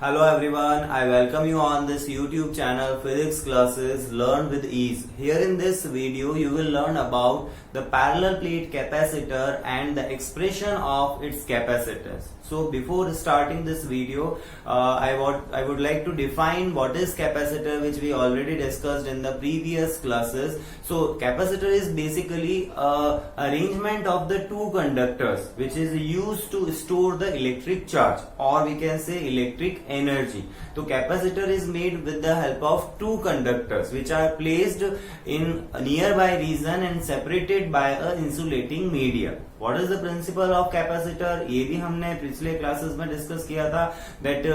Hello everyone, I welcome you on this YouTube channel Physics Classes Learn with Ease. Here in this video you will learn about the parallel plate capacitor and the expression of its capacitance. So before starting this video, I would like to define what is capacitor, which we already discussed in the previous classes. So capacitor is basically a arrangement of the two conductors which is used to store the electric charge, or we can say electric energy. So capacitor is made with the help of two conductors which are placed in a nearby region and separated by a insulating medium. What is the principle of capacitor? ये भी हमने पिछले classes में discuss किया था that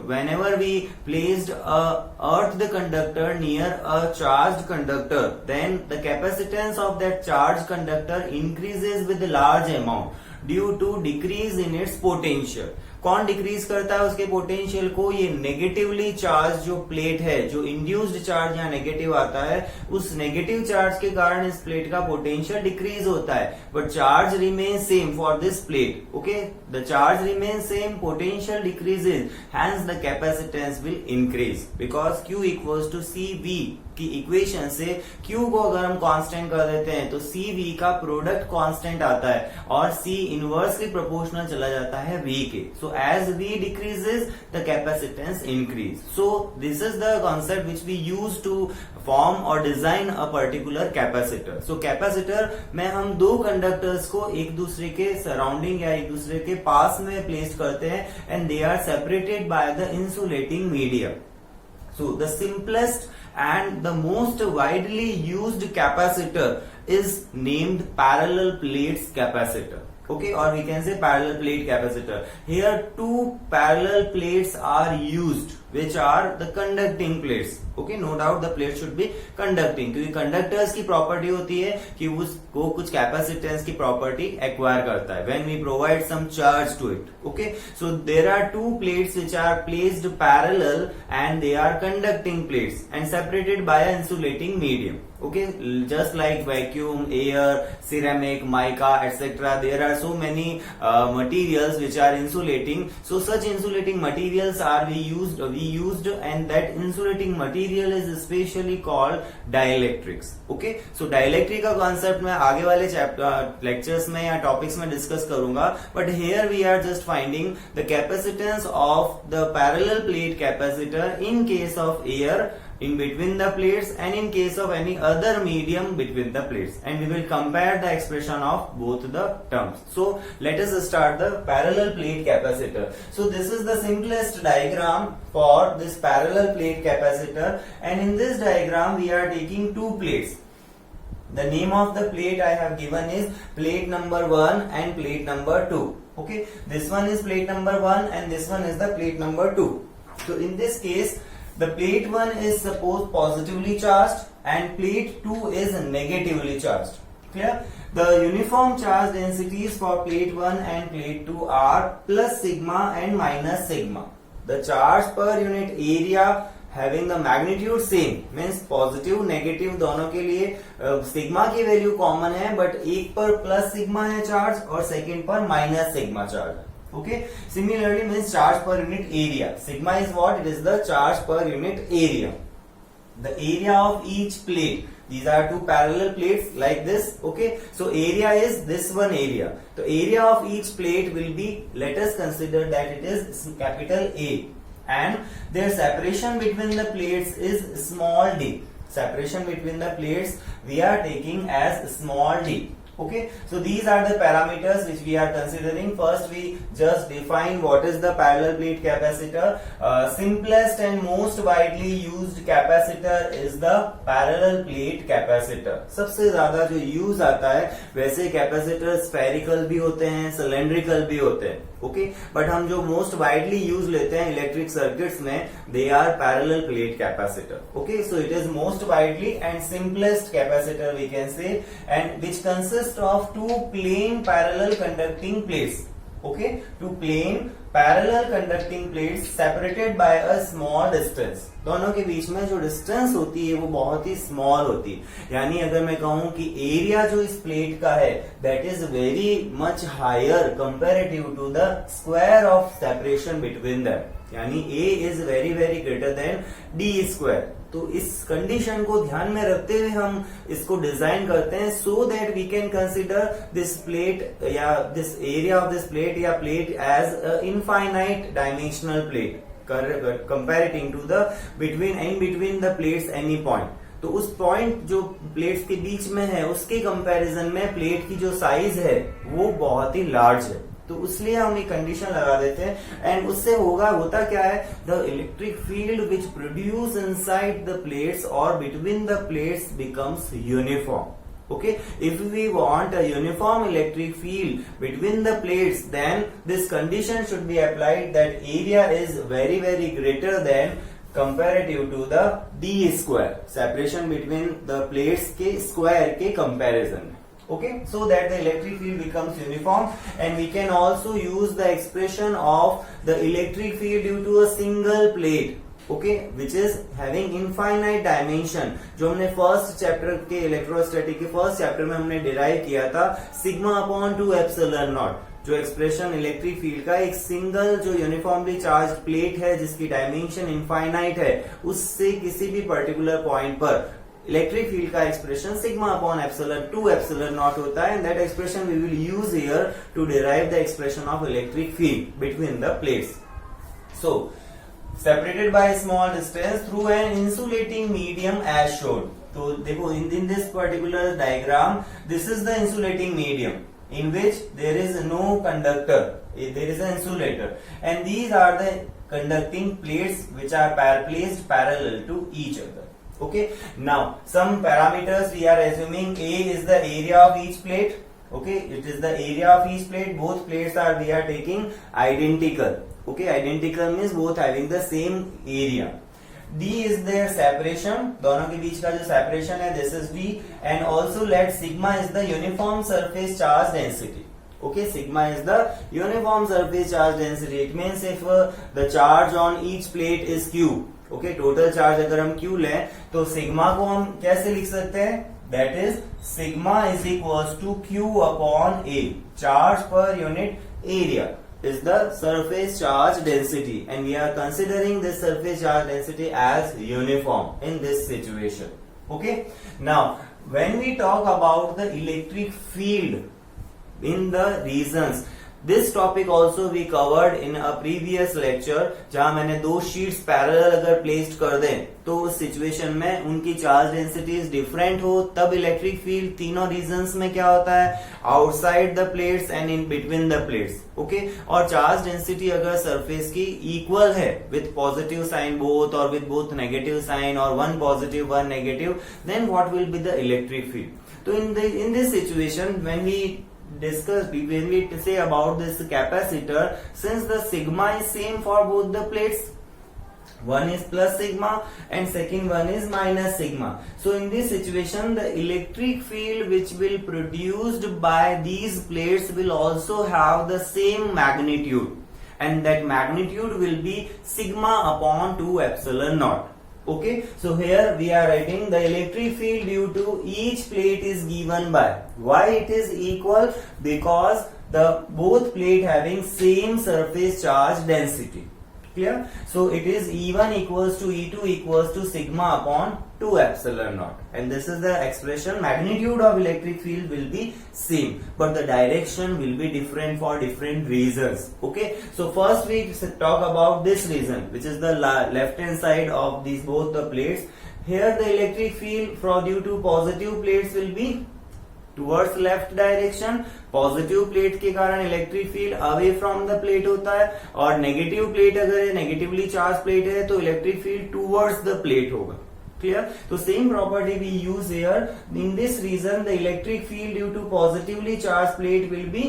whenever we placed a earthed conductor near a charged conductor, then the capacitance of that charged conductor increases with a large amount due to decrease in its potential. कौन decrease करता है उसके potential को? ये negatively charge जो plate है, जो induced charge यहाँ नेगेटिव आता है, उस नेगेटिव चार्ज के कारण इस प्लेट का पोटेंशियल डिक्रीज होता है, but charge remain same for this plate. Okay, the charge remain same, potential decreases, hence the capacitance will increase because Q equals to CV की इक्वेशन से Q को अगर हम कांस्टेंट कर देते हैं तो CV का प्रोडक्ट कांस्टेंट आता है और C इनवर्सली प्रोपोर्शनल चला जाता है V के. सो as V decreases, the capacitance increase. So this is the concept which we use to form or design a particular capacitor. So capacitor में हम दो कंडक्टर्स को एक दूसरे के सराउंडिंग या एक दूसरे के पास में प्लेस करते हैं and they are separated by the insulating medium. So the simplest and the most widely used capacitor is named parallel plates capacitor. Okay, or we can say parallel plate capacitor. Here two parallel plates are used which are the conducting plates. Okay, no doubt the plate should be conducting, क्योंकि conductors की property होती है कि उसको कुछ capacitance की property acquire करता है when we provide some charge to it. Okay, so there are two plates which are placed parallel and they are conducting plates and separated by an insulating medium. Okay, just like vacuum, air, ceramic, mica, etc. There are so many materials which are insulating. So such insulating materials are we used and that insulating material is especially called dielectrics. Okay, so dielectric का concept मैं आगे वाले lectures में या topics में discuss करूंगा, but here we are just finding the capacitance of the parallel plate capacitor in case of air in between the plates and in case of any other medium between the plates, and we will compare the expression of both the terms. So let us start the parallel plate capacitor. So this is the simplest diagram for this parallel plate capacitor, and in this diagram we are taking two plates. The name of the plate I have given is plate number 1 and plate number 2. Okay, this one is plate number 1 and this one is the plate number 2. So in this case the plate 1 is supposed positively charged and plate 2 is negatively charged. Clear? The uniform charge densities for plate 1 and plate 2 are plus sigma and minus sigma. The charge per unit area having the magnitude same means positive negative दोनों के लिए sigma की value common है, but एक पर plus sigma है charge और second पर minus sigma charge. Okay, similarly means charge per unit area. Sigma is what? It is the charge per unit area. The area of each plate. These are two parallel plates like this. Okay, so area is this one area. The area of each plate will be, let us consider that it is capital A, and their separation between the plates is small d. Separation between the plates we are taking as small d. Okay, so these are the parameters which we are considering. First we just define what is the parallel plate capacitor. Simplest and most widely used capacitor is the parallel plate capacitor. सबसे ज्यादा जो use आता है, वैसे capacitor spherical भी होते हैं, cylindrical भी होते हैं. ओके, बट हम जो मोस्ट वाइडली यूज लेते हैं इलेक्ट्रिक सर्किट्स में, they are parallel plate capacitor. Okay, so it is most widely and simplest capacitor we can say, and which consist of two plane parallel conducting plates. Okay, two plane parallel conducting plates separated by a small distance. दोनों के बीच में जो distance होती है वो बहुत ही small होती है. यानी अगर मैं कहूं कि एरिया जो इस प्लेट का है that is very much higher comparative to the square of separation between that. यानी A is very very greater than D square. तो इस कंडीशन को ध्यान में रखते हुए हम इसको डिजाइन करते हैं so that we can consider this plate या this area of this plate या plate as infinite dimensional plate comparing to the between the plates any point. तो उस पॉइंट जो प्लेट्स के बीच में है उसके कंपैरिजन में प्लेट की जो साइज है वो बहुत ही लार्ज है। तो इसलिए हम एक कंडीशन लगा देते हैं एंड उससे होता क्या है, the electric field which produce inside the plates और between the plates becomes uniform. Okay, if we want a uniform electric field between the plates, then this condition should be applied that area is very very greater than comparative to the D square, separation between the plates के square के comparison। Okay, so that the electric field becomes uniform, and we can also use the expression of the electric field due to a single plate, okay, which is having infinite dimension, जो हमने first chapter के electrostatic के first chapter में हमने derive किया था, sigma upon 2 epsilon not, जो expression electric field का एक सिंगल जो यूनिफॉर्मली चार्ज प्लेट है जिसकी डायमेंशन इनफाइनाइट है, उससे किसी भी पर्टिकुलर पॉइंट पर इलेक्ट्रिक फील्ड का expression sigma upon epsilon 2 epsilon naught होता है, and that expression we will use here to derive the expression of electric field between the plates. So separated by a small distance through an insulating medium as shown। तो देखो in this particular diagram, this is the insulating medium in which there is no conductor, there is an insulator, and these are the conducting plates which are placed parallel to each other। Okay, now some parameters we are assuming. A is the area of each plate. Okay, it is the area of each plate. Both plates are we are taking identical. Okay, identical means both having the same area। D is their separation, दोनों के बीच का जो separation है, this is D, and also let sigma is the uniform surface charge density। Okay, sigma is the uniform surface charge density। It means if the charge on each plate is Q, okay, total charge अगर हम Q लें तो sigma को हम कैसे लिख सकते हैं? That is sigma is equals to Q upon A, charge per unit area is the surface charge density, and we are considering this surface charge density as uniform in this situation। Okay, now when we talk about the electric field in the regions, this topic also we covered in a previous lecture, जहां मैंने 2 sheets parallel अगर placed कर दें तो उस situation में उनकी charge densities different हो, तब इलेक्ट्रिक फील्ड तीनों रीजन्स में क्या होता है, outside the plates and in between the plates. Okay, और चार्ज डेंसिटी अगर सरफेस की इक्वल है विथ पॉजिटिव साइन बोथ और विथ बोथ नेगेटिव साइन और 1 positive 1 negative, then what will be the electric field. तो in this situation when we when we say about this capacitor, since the sigma is same for both the plates, one is plus sigma and second one is minus sigma, so in this situation the electric field which will produced by these plates will also have the same magnitude, and that magnitude will be sigma upon 2 epsilon naught। Okay, so here we are writing the electric field due to each plate is given by, why it is equal, because the both plate having same surface charge density। Clear? So it is E1 equals to E2 equals to sigma upon 2 epsilon naught, and this is the expression, magnitude of electric field will be same but the direction will be different for different reasons। Okay, so first we talk about this reason which is the left hand side of these both the plates। Here the electric field for due to positive plates will be towards left direction, positive plate के कारण electric field away from the plate होता है, और negative plate अगर negatively charge plate है तो electric field towards the plate होगा। Clear? तो same property we use here. In this region the electric field due to positively charge plate will be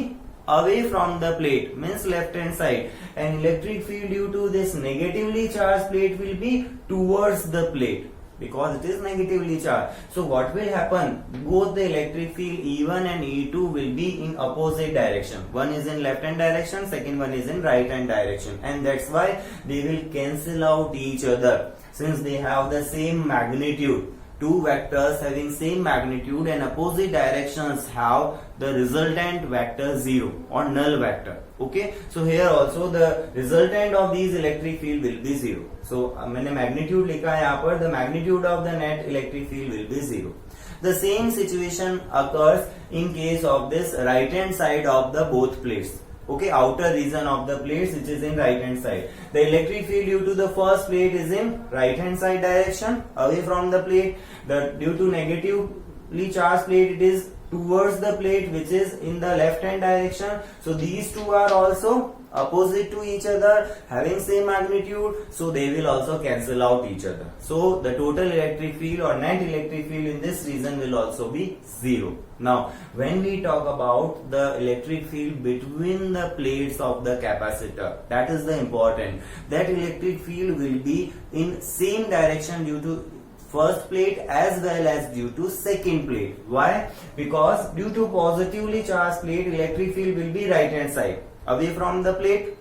away from the plate, means left hand side, and electric field due to this negatively charged plate will be towards the plate because it is negatively charged। So what will happen, both the electric field E1 and E2 will be in opposite direction, one is in left hand direction, second one is in right hand direction, and that's why they will cancel out each other since they have the same magnitude। two vectors having same magnitude and opposite directions have the resultant vector 0 or null vector. Okay, so here also the resultant of these electric field will be 0. So मैंने magnitude लिखा है यहाँ पर, the magnitude of the net electric field will be 0. The same situation occurs in case of this right hand side of the both plates. Okay, outer region of the plates which is in right hand side. The electric field due to the first plate is in right hand side direction away from the plate. Due to negatively charged plate it is towards the plate which is in the left hand direction. So these two are also opposite to each other, having same magnitude, so they will also cancel out each other. So the total electric field or net electric field in this region will also be 0. Now when we talk about the electric field between the plates of the capacitor, that is the important. That electric field will be in same direction due to first plate as well as due to second plate. Why? Because due to positively charged plate, electric field will be right hand side away from the plate,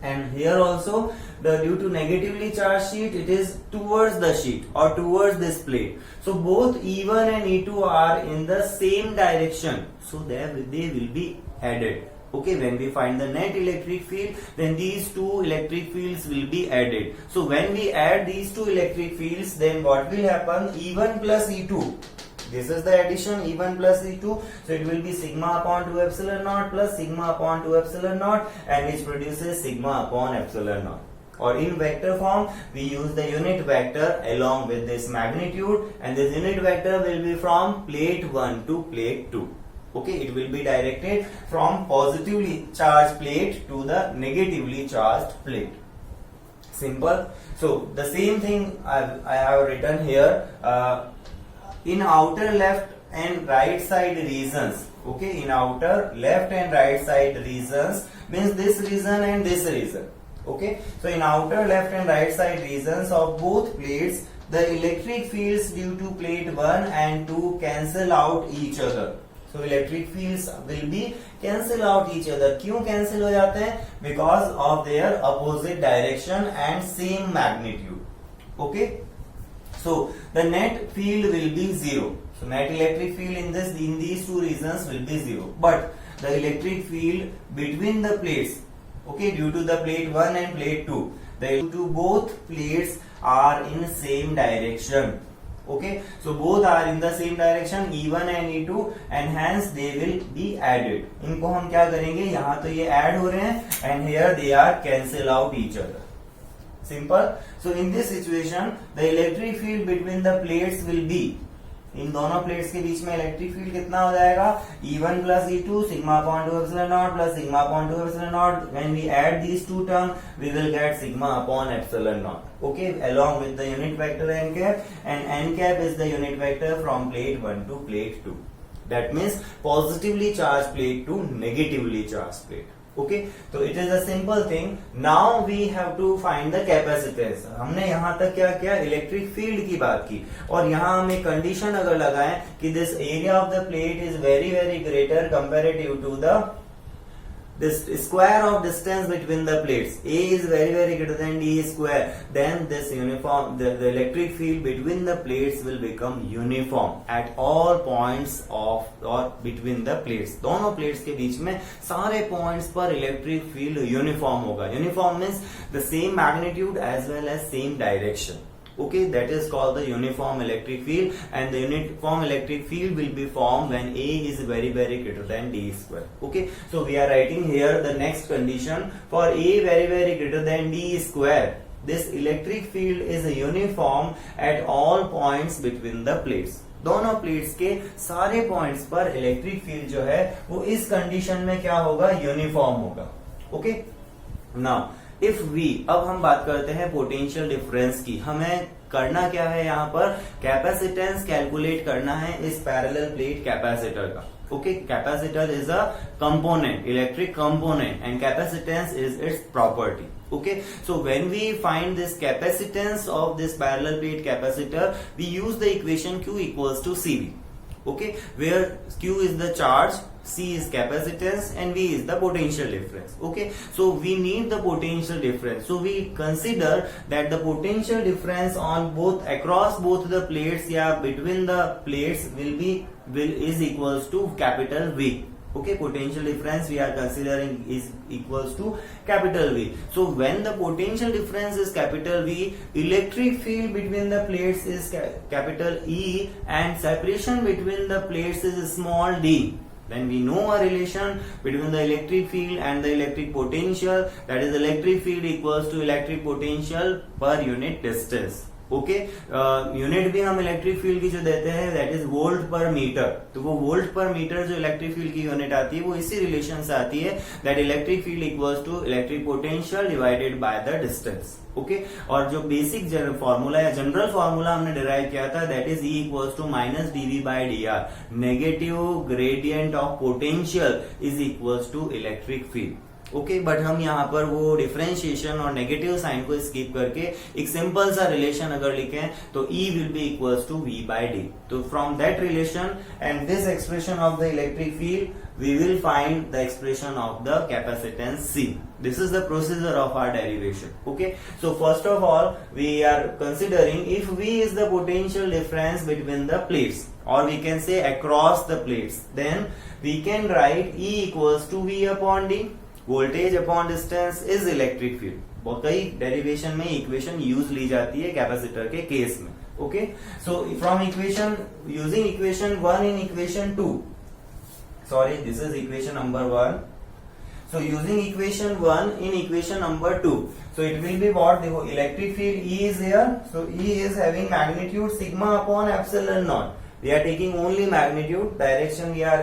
and here also due to negatively charged sheet it is towards the sheet or towards this plate. So both E1 and E2 are in the same direction, so they will be added. Okay, when we find the net electric field, then these two electric fields will be added. So when we add these two electric fields, then what will happen? E1 plus E2. This is the addition, E1 plus E2. So it will be sigma upon 2 epsilon naught plus sigma upon 2 epsilon naught, and which produces sigma upon epsilon naught. Or in vector form, we use the unit vector along with this magnitude, and this unit vector will be from plate 1 to plate 2. Okay, it will be directed from positively charged plate to the negatively charged plate. Simple. So the same thing I have written here. In outer left and right side regions, okay, in outer left and right side regions means this region and this region. Okay, so in outer left and right side regions of both plates, the electric fields due to plate 1 and 2 cancel out each other. So electric fields will be cancel out each other. क्यों cancel हो जाते हैं? Because of their opposite direction and same magnitude. Okay. So the net field will be 0. So net electric field in these two regions will be 0. But the electric field between the plates, okay, due to the plate 1 and plate 2, due to both plates are in same direction. Okay, so both are in the same direction, E1 and E2, and hence they will be added. इनको हम क्या करेंगे? यहाँ तो ये add हो रहे हैं, and here they are cancel out each other. Simple. So in this situation, the electric field between the plates will be, इन दोनों प्लेट्स के बीच में इलेक्ट्रिक फील्ड कितना हो जाएगा? E1 plus E2 sigma upon 2 epsilon naught plus sigma upon 2 epsilon naught. When we add these two terms, we will get sigma upon epsilon naught. Okay, along with the unit vector n cap, and n cap is the unit vector from plate 1 to plate 2. That means positively charged plate to negatively charged plate. Okay, तो it is a simple thing. Now we have to find the capacitance. हमने यहां तक क्या किया? Electric field की बात की, और यहां हम एक कंडीशन अगर लगाएं कि this area of the plate is very very greater comparative to the this square of distance between the plates, A is very very greater than D square, then this uniform, the electric field between the plates will become uniform at all points of or between the plates. दोनों plates के बीच में सारे points पर electric field uniform होगा. Uniform means the same magnitude as well as same direction. Okay, that is called the uniform electric field, and the uniform electric field will be formed when A is very very greater than D square. Okay, so we are writing here the next condition for A very very greater than D square. This electric field is uniform at all points between the plates. दोनों plates के सारे points पर electric field जो है वो इस condition में क्या होगा? यूनिफॉर्म होगा. ओके, नाउ इफ वी, अब हम बात करते हैं पोटेंशियल डिफरेंस की. हमें करना क्या है? यहाँ पर कैपेसिटेंस कैलकुलेट करना है इस पैरेलल प्लेट कैपेसिटर का. Okay, capacitor is a component, electric component, and capacitance is it's property. Okay, so when we find this capacitance of this parallel plate capacitor, we use the equation Q equals to CV. Okay, where Q is the charge C is capacitance and V is the potential difference. Okay, so we need the potential difference. So we consider that the potential difference on both across both the plates या between the plates is equals to capital V. Okay, potential difference we are considering is equals to capital V. So when the potential difference is capital V, electric field between the plates is capital E and separation between the plates is small d. Then we know a relation between the electric field and the electric potential, that is electric field equals to electric potential per unit distance. Okay, unit भी हम electric field की जो देते हैं that is volt पर metre. तो वो volt पर मीटर जो इलेक्ट्रिक फील्ड की यूनिट आती है वो इसी रिलेशन से आती है, that electric field equals to electric potential divided by the distance. Okay, और जो बेसिक फॉर्मूला या जनरल फॉर्मूला हमने डिराइव किया था that is E equals to minus d V by d r. Negative gradient of potential is equals to electric field. Okay, but हम यहाँ पर वो डिफरेंशिएशन और नेगेटिव साइन को स्किप करके एक सिंपल सा रिलेशन अगर लिखें तो E will be equals to V by D. तो from that relation and this expression of the electric field we will find the expression of the capacitance C. This is the procedure of our derivation. Okay, so first of all we are considering if V is the potential difference between the plates, or we can say across the plates, then we can write E equals to V upon D. Voltage upon distance is electric field. बहुत कई derivation में equation use ली जाती है capacitor के case में. Okay, so from equation using equation 1 in equation 2, sorry this is equation number 1. So using equation 1 in equation number 2, so it will be what? देखो electric field E is here, so E is having magnitude sigma upon epsilon naught. We are taking only magnitude, direction we are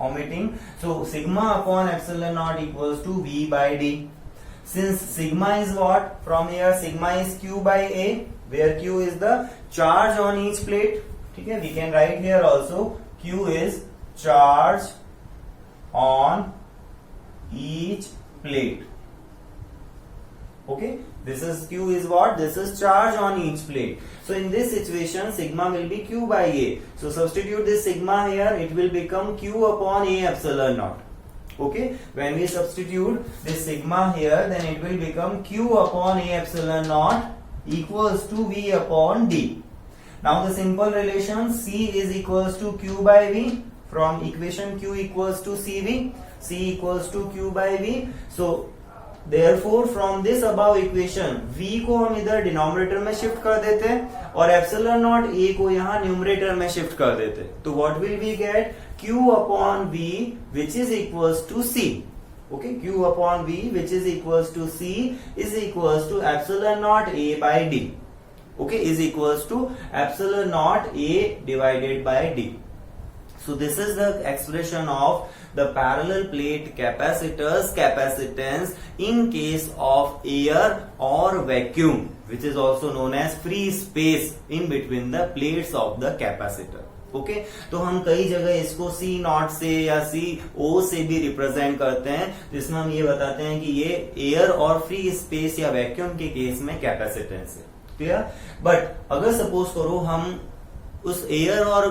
omitting. So sigma upon epsilon naught equals to V by D. Since sigma is what? From here sigma is Q by A, where Q is the charge on each plate. ठीक है, we can write here also Q is charge on each plate. Okay, this is Q is what? This is charge on each plate. So in this situation sigma will be Q by A. So substitute this sigma here, it will become Q upon A epsilon naught. Okay, when we substitute this sigma here, then it will become Q upon A epsilon naught equals to V upon D. Now the simple relation C is equals to Q by V. From equation Q equals to CV, C equals to Q by V. So therefore from this above equation V को हम इधर denominator में shift कर देते हैं और epsilon not A को यहाँ न्यूमरेटर में शिफ्ट कर देते हैं. तो what will we get? Q upon V which is equals to C. Okay, Q upon V which is equals to C is equals to epsilon naught A by D. Okay, is equals to epsilon naught A divided by D. So this is the expression of the parallel plate capacitor's capacitance in case of air or vacuum, which is also known as free space in between the plates of the capacitor. Okay, तो हम कई जगह इसको C not से या C O से भी represent करते हैं, जिसमें हम ये बताते हैं कि ये एयर और फ्री स्पेस या वैक्यूम के केस में कैपेसिटेंस है. क्लियर? बट अगर सपोज करो हम उस एयर और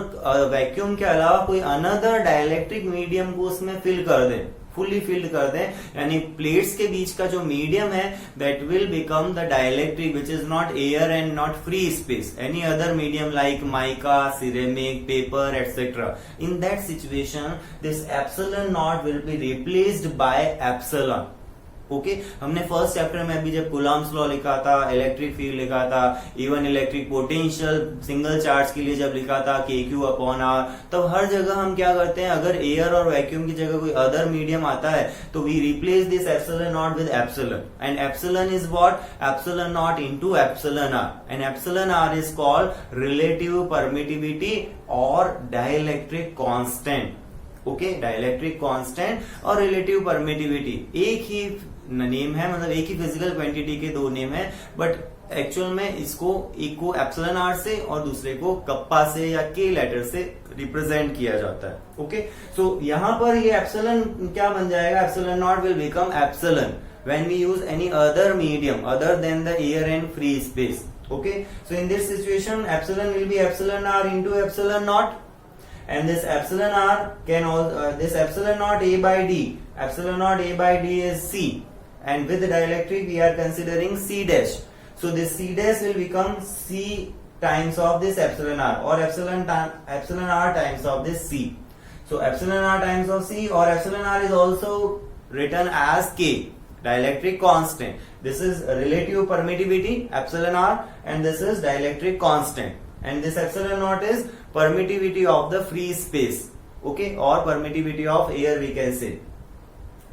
वैक्यूम के अलावा कोई अनदर डाइलेक्ट्रिक मीडियम को उसमें फिल कर दें, फुली फिल्ड कर दें, यानी प्लेट्स के बीच का जो मीडियम है that will become the dielectric which is not air and not free space, any other medium like mica, ceramic, paper etcetera. In that situation this epsilon not will be replaced by epsilon. Okay, हमने first chapter में भी जब Coulomb's law लिखा था, electric field लिखा था, even electric potential single charge के लिए जब लिखा था KQ अपॉन R, तब हर जगह हम क्या करते हैं, अगर एयर और वैक्यूम की जगह कोई अदर मीडियम आता है तो we replace this epsilon naught with epsilon, and epsilon is what? Epsilon naught into epsilon R, and epsilon R is called relative permittivity और dielectric constant. Okay, dielectric constant और relative permittivity एक ही name है, मतलब एक ही physical quantity के दो name है, बट एक्चुअल में इसको एक को एप्सिलॉन R से और दूसरे को कप्पा से या K लेटर से रिप्रेजेंट किया जाता है. ओके, सो यहाँ पर ये एप्सिलॉन क्या बन जाएगा? Epsilon not will become epsilon when we use any other medium other than the air and free space. Okay, so in this situation epsilon will be epsilon R into epsilon naught, and this epsilon r can also this epsilon naught a by d, epsilon naught a by d is c, and with the dielectric we are considering c dash. So this c dash will become c times of this epsilon r, or epsilon r times of this c. So epsilon r times of c, or epsilon r is also written as k, dielectric constant. This is relative permittivity epsilon r, and this is dielectric constant, and this epsilon naught is permittivity of the free space, okay, or permittivity of air we can say.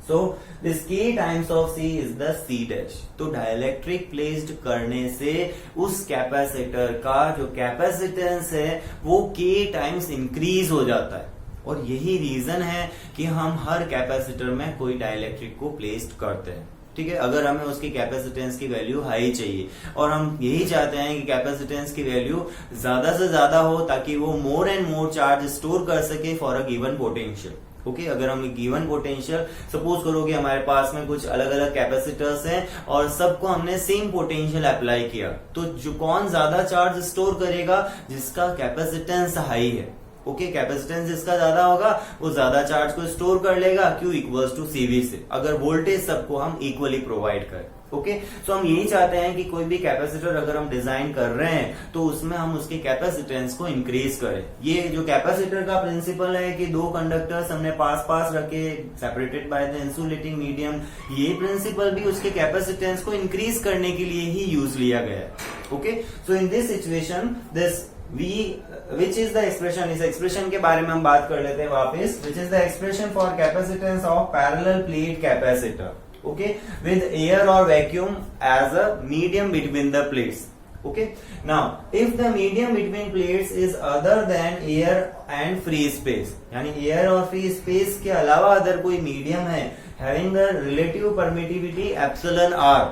So this k times of c is the c dash. तो dielectric placed करने से उस capacitor का जो capacitance है वो k times increase हो जाता है, और यही रीजन है कि हम हर कैपेसिटर में कोई डाइलेक्ट्रिक को प्लेस्ड करते हैं, ठीक है। अगर हमें उसकी कैपेसिटेंस की वैल्यू हाई चाहिए, और हम यही चाहते हैं कि कैपेसिटेंस की वैल्यू ज्यादा से ज्यादा हो ताकि वो more and more charge store कर सके for a given potential, okay. अगर हम गिवन पोटेंशियल सपोज करो कि हमारे पास में कुछ अलग अलग कैपेसिटर्स हैं और सबको हमने सेम पोटेंशियल अप्लाई किया, तो जो कौन ज्यादा चार्ज स्टोर करेगा, जिसका कैपेसिटेंस हाई है, ओके, कैपेसिटेंस जिसका ज्यादा होगा वो ज्यादा चार्ज को स्टोर कर लेगा, Q इक्वल्स टू CV से, अगर वोल्टेज सबको हम इक्वली प्रोवाइड करें, ओके। सो हम यही चाहते हैं कि कोई भी कैपेसिटर अगर हम डिजाइन कर रहे हैं तो उसमें हम उसके कैपेसिटेंस को इंक्रीज करें। ये जो कैपेसिटर का प्रिंसिपल है कि दो कंडक्टर्स हमने पास पास रखे separated by the insulating medium, ये प्रिंसिपल भी उसके कैपेसिटेंस को इंक्रीज करने के लिए ही यूज लिया गया है, okay. So in this situation this which is the expression, इस एक्सप्रेशन के बारे में हम बात कर लेते हैं वापस, which is the expression for capacitance of parallel plate capacitor, okay, with air or vacuum as a medium between the plates, okay. Now if the medium between plates is other than air and free space, यानी air और free space के अलावा other कोई medium है having the relative permittivity epsilon r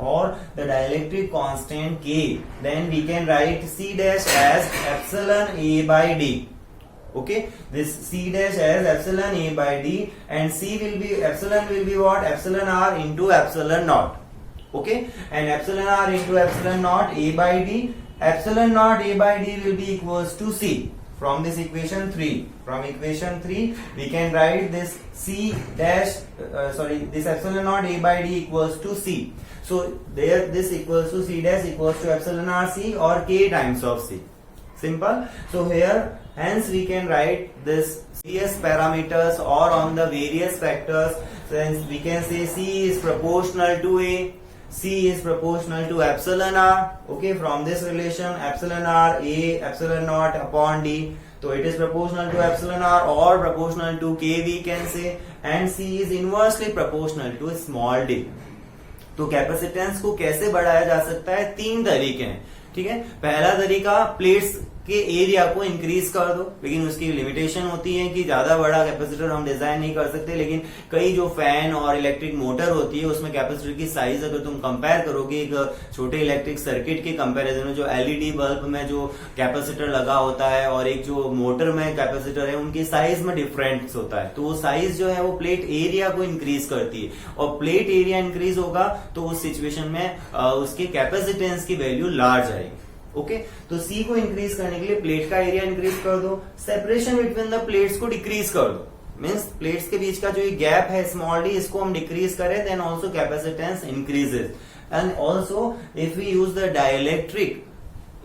or the dielectric constant k, then we can write c dash as epsilon a by d, okay. This c dash as epsilon a by d, and epsilon will be what, epsilon r into epsilon naught, okay, and epsilon r into epsilon naught a by d, epsilon naught a by d will be equals to c. From this equation 3, we can write this c dash this epsilon naught a by d equals to c. So there this equals to c dash equals to epsilon r c or k times of c. Simple. So here hence we can write this various parameters or on the various factors. Since we can say c is proportional to a, c is proportional to epsilon r, okay. From this relation epsilon r a epsilon naught upon d, so it is proportional to epsilon r or proportional to k we can say, and c is inversely proportional to small d. तो capacitance को कैसे बढ़ाया जा सकता है, तीन तरीके हैं, ठीक है। पहला तरीका प्लेट्स के एरिया को इंक्रीज कर दो, लेकिन उसकी लिमिटेशन होती है कि ज्यादा बड़ा कैपेसिटर हम डिजाइन नहीं कर सकते, लेकिन कई जो फैन और इलेक्ट्रिक मोटर होती है उसमें कैपेसिटर की साइज अगर तुम कंपेयर करोगे एक छोटे इलेक्ट्रिक सर्किट के कंपैरिजन में, जो एलईडी बल्ब में जो कैपेसिटर लगा होता है और एक जो मोटर में कैपेसिटर है, उनकी साइज में डिफरेंस होता है, तो वो साइज जो है वो प्लेट एरिया को इंक्रीज करती है, और प्लेट एरिया इंक्रीज होगा तो उस सिचुएशन में उसके कैपेसिटेंस की वैल्यू लार्ज आएगी, ओके। तो C को इंक्रीज करने के लिए प्लेट का एरिया इंक्रीज कर दो, सेपरेशन बिटवीन द प्लेट्स को डिक्रीज कर दो, मींस प्लेट्स के बीच का जो गैप है स्मॉल डी, इसको हम डिक्रीज करें, then also capacitance increases, and also if we use the dielectric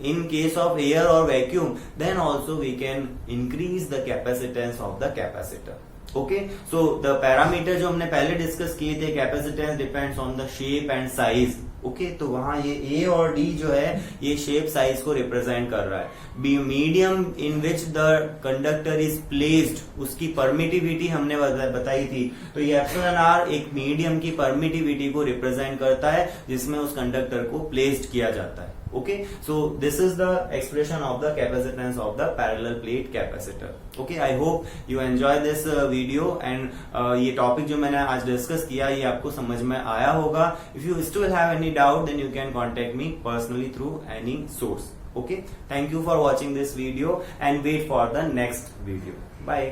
in case of air or vacuum, then also we can increase the capacitance of the capacitor, okay. So the parameter जो हमने पहले discuss किए थे, capacitance depends on the shape and size, okay. तो वहां ये A और D जो है ये शेप साइज को रिप्रेजेंट कर रहा है। Medium in which the conductor is placed, उसकी परमिटिविटी हमने बताई थी, तो ये एप्सिलॉन r एक मीडियम की परमिटिविटी को रिप्रेजेंट करता है जिसमें उस कंडक्टर को प्लेस्ड किया जाता है, okay. So this is the expression of the capacitance of the parallel plate capacitor, okay. I hope you enjoy this video, and ये टॉपिक जो मैंने आज डिस्कस किया ये आपको समझ में आया होगा। If you still have any doubt, then you can contact me personally through any source, okay. Thank you for watching this video and wait for the next video. Bye.